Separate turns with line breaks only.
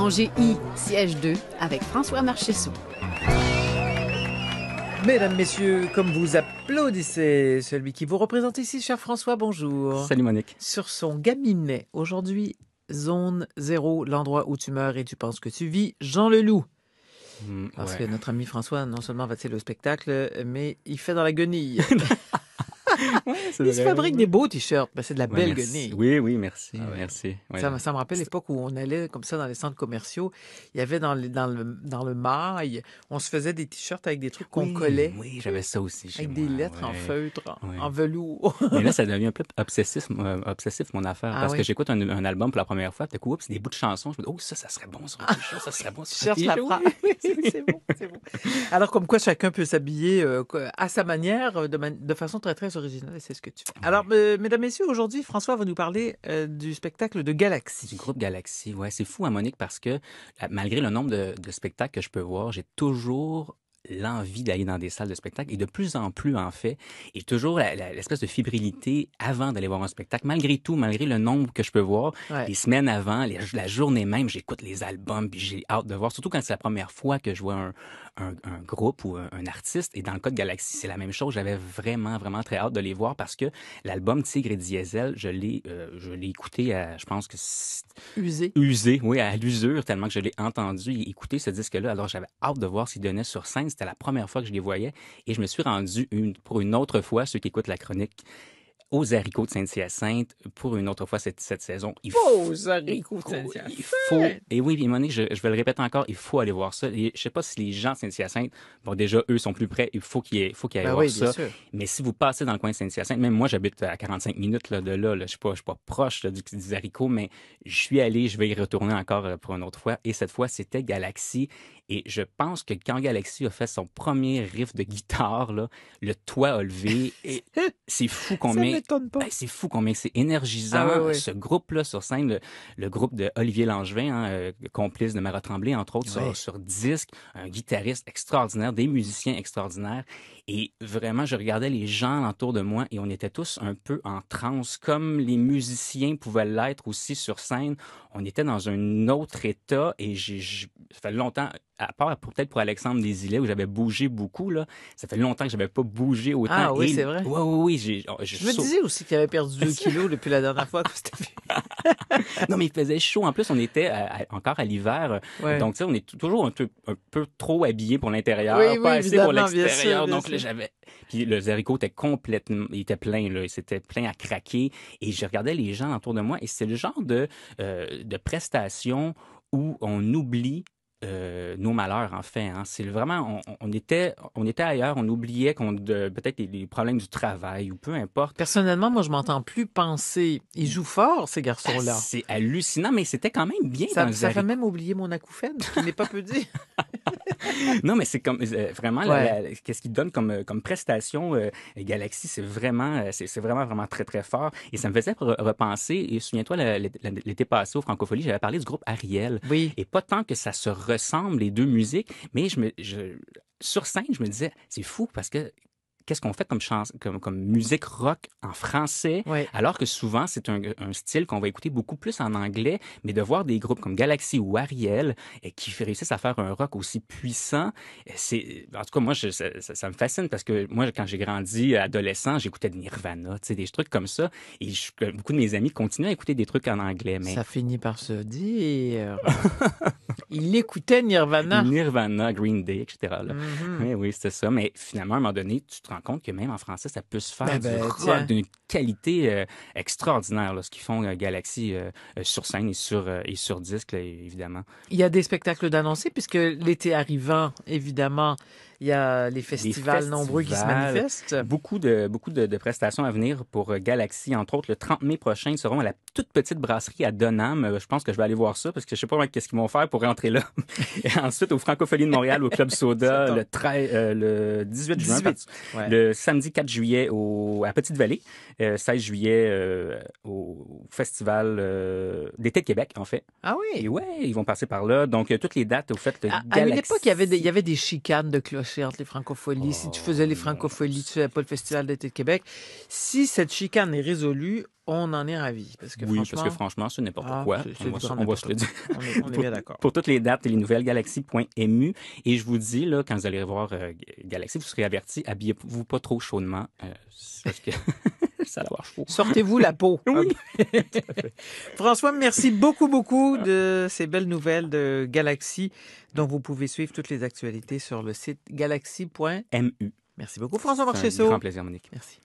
Rangée I, siège 2, avec François Marchessault.
Mesdames, messieurs, comme vous applaudissez celui qui vous représente ici, cher François, bonjour.
Salut Monique.
Sur son gaminet, aujourd'hui, zone 0, l'endroit où tu meurs et tu penses que tu vis, Jean Leloup. Parce que notre ami François, non seulement va-t-il au spectacle, mais il fait dans la guenille. Il se fabrique des beaux t-shirts. Ben, c'est de la belle guenille.
Oui, merci.
Ah ouais.
Merci. Ouais.
Ça me rappelle l'époque où on allait comme ça dans les centres commerciaux. Il y avait dans le mail, on se faisait des t-shirts avec des trucs qu'on collait.
Oui, j'avais ça aussi chez
Avec
moi.
des lettres en
Ouais.
feutre,
Ouais.
en velours.
Mais là, ça devient un peu obsessif mon affaire.
Ah
parce
oui?
que j'écoute un album pour la première fois, puis coup, c'est des bouts de chansons. Je me dis, oh, ça serait bon sur un t-shirt, ça serait bon
Tu
sur un
cherches la
t-shirt.
phrase. C'est bon, c'est bon. Alors, comme quoi chacun peut s'habiller à sa manière, de façon très, très originale, et c'est ce que tu fais. Alors, mesdames, messieurs, aujourd'hui, François va nous parler du spectacle de Galaxy.
Du groupe Galaxy, ouais. C'est fou, hein, Monique, parce que malgré le nombre de spectacles que je peux voir, j'ai toujours l'envie d'aller dans des salles de spectacle et de plus en plus, en fait. Et toujours l'espèce de fébrilité avant d'aller voir un spectacle. Malgré tout, malgré le nombre que je peux voir,
Ouais.
les semaines avant, la journée même, j'écoute les albums puis j'ai hâte de voir. Surtout quand c'est la première fois que je vois un groupe ou un artiste. Et dans le cas de Galaxy, c'est la même chose. J'avais vraiment, vraiment très hâte de les voir parce que l'album Tigre et Diesel, je l'ai écouté à, je pense que
Usé.
oui, à l'usure, tellement que je l'ai entendu et écouté ce disque-là. Alors, j'avais hâte de voir s'il donnait sur scène. C'était la première fois que je les voyais. Et je me suis rendu pour une autre fois, ceux qui écoutent la chronique, aux haricots de Saint-Hyacinthe pour une autre fois cette saison.
Aux haricots de Saint-Hyacinthe.
Il faut, et oui, puis Monique, je vais le répéter encore, il faut aller voir ça. Et je sais pas si les gens de Saint-Hyacinthe, bon, déjà, eux sont plus près, il faut qu'ils aillent
Ben
voir
oui,
ça.
bien sûr.
Mais si vous passez dans le coin de Saint-Hyacinthe, même moi, j'habite à 45 minutes là, de là, je suis pas proche là, des haricots, mais je suis allé, je vais y retourner encore pour une autre fois. Et cette fois, c'était Galaxy. Et je pense que quand Galaxy a fait son premier riff de guitare, là, le toit a levé. Et c'est fou
Ça
combien...
m'étonne pas.
Ben, c'est fou combien c'est énergisant.
Ah ouais, ouais.
Ce groupe-là sur scène, le groupe de Olivier Langevin, complice de Mara Tremblay, entre autres,
Ouais.
sur disque, un guitariste extraordinaire, des musiciens extraordinaires. Et vraiment, je regardais les gens autour de moi et on était tous un peu en transe, comme les musiciens pouvaient l'être aussi sur scène. On était dans un autre état et ça fait longtemps, à part peut-être pour Alexandre Desilets où j'avais bougé beaucoup, là, ça fait longtemps que j'avais pas bougé autant.
Ah oui,
Et-
c'est vrai.
Oui.
Je me disais aussi qu'il avait perdu 2 kilos depuis la dernière fois que c'était fait.
Non, mais il faisait chaud. En plus, on était encore à l'hiver.
Ouais.
Donc, tu sais, on est toujours un peu trop habillés pour l'intérieur,
Oui,
pas
oui,
assez pour
évidemment, bien
l'extérieur.
sûr, bien
Donc, là,
sûr.
Puis le Zéricault était complètement... Il était plein, là. C'était plein à craquer. Et je regardais les gens autour de moi. Et c'est le genre de prestation où on oublie nos malheurs, en fait. Hein. C'est vraiment... On était ailleurs. On oubliait peut-être les problèmes du travail ou peu importe.
Personnellement, moi, je m'entends plus penser. Ils jouent fort, ces garçons-là.
C'est hallucinant, mais c'était quand même bien dans
Ça
le
fait
Zéricault.
même oublier mon acouphène, ce qui n'est pas peu dire.
Non, mais c'est comme vraiment
Ouais.
qu'est-ce qu'il donne comme prestation Galaxy, c'est vraiment vraiment très très fort et ça me faisait repenser et souviens-toi l'été passé au Francophonie, j'avais parlé du groupe Ariel
Oui.
et pas tant que ça se ressemble les deux musiques, mais sur scène, je me disais c'est fou parce que qu'est-ce qu'on fait comme musique rock en français,
Ouais.
alors que souvent, c'est un style qu'on va écouter beaucoup plus en anglais, mais de voir des groupes comme Galaxy ou Ariel qui réussissent à faire un rock aussi puissant, en tout cas, moi, ça me fascine parce que moi, quand j'ai grandi adolescent, j'écoutais de Nirvana, tu sais, des trucs comme ça, et beaucoup de mes amis continuent à écouter des trucs en anglais, mais...
Ça finit par se dire. Il écoutait Nirvana.
Nirvana, Green Day, etc. Là.
Mhm.
Oui, c'était ça. Mais finalement, à un moment donné, tu te rends compte que même en français, ça peut se faire
Ben,
du rock
tiens.
d'une qualité extraordinaire, là, ce qu'ils font Galaxy sur scène et sur disque, là, évidemment.
Il y a des spectacles d'annoncés, puisque l'été arrivant, évidemment, il y a les festivals nombreux qui se manifestent.
Beaucoup de prestations à venir pour Galaxy. Entre autres, le 30 mai prochain, ils seront à la toute petite brasserie à Donham. Je pense que je vais aller voir ça parce que je sais pas qu'est-ce qu'ils vont faire pour rentrer là. Et ensuite, au Francophonie de Montréal, au Club Soda, le 18 juin.
18. Ouais.
Le samedi 4 juillet à Petite-Vallée. 16 juillet au Festival d'été de Québec, en fait.
Ah
Et
oui.
ouais, ils vont passer par là. Donc, toutes les dates, au fait,
À une
Galaxy.
époque, il y avait des chicanes de clochettes fâché entre les francopholies. Si tu faisais les francopholies, tu faisais pas le Festival d'été de Québec. Si cette chicane est résolue, on en est ravis. Parce que
franchement, c'est n'importe quoi. On va se le dire.
On est bien d'accord.
Pour toutes les dates, les nouvelles, galaxy.mu. Et je vous dis, là, quand vous allez voir Galaxy, vous serez avertis, habillez-vous pas trop chaudement. Parce que ça va avoir chaud.
Sortez-vous la peau.
Oui.
François, merci beaucoup de ces belles nouvelles de Galaxy, dont vous pouvez suivre toutes les actualités sur le site galaxy.mu. Merci beaucoup, François Marcheseau.
C'est un grand plaisir, Monique.
Merci.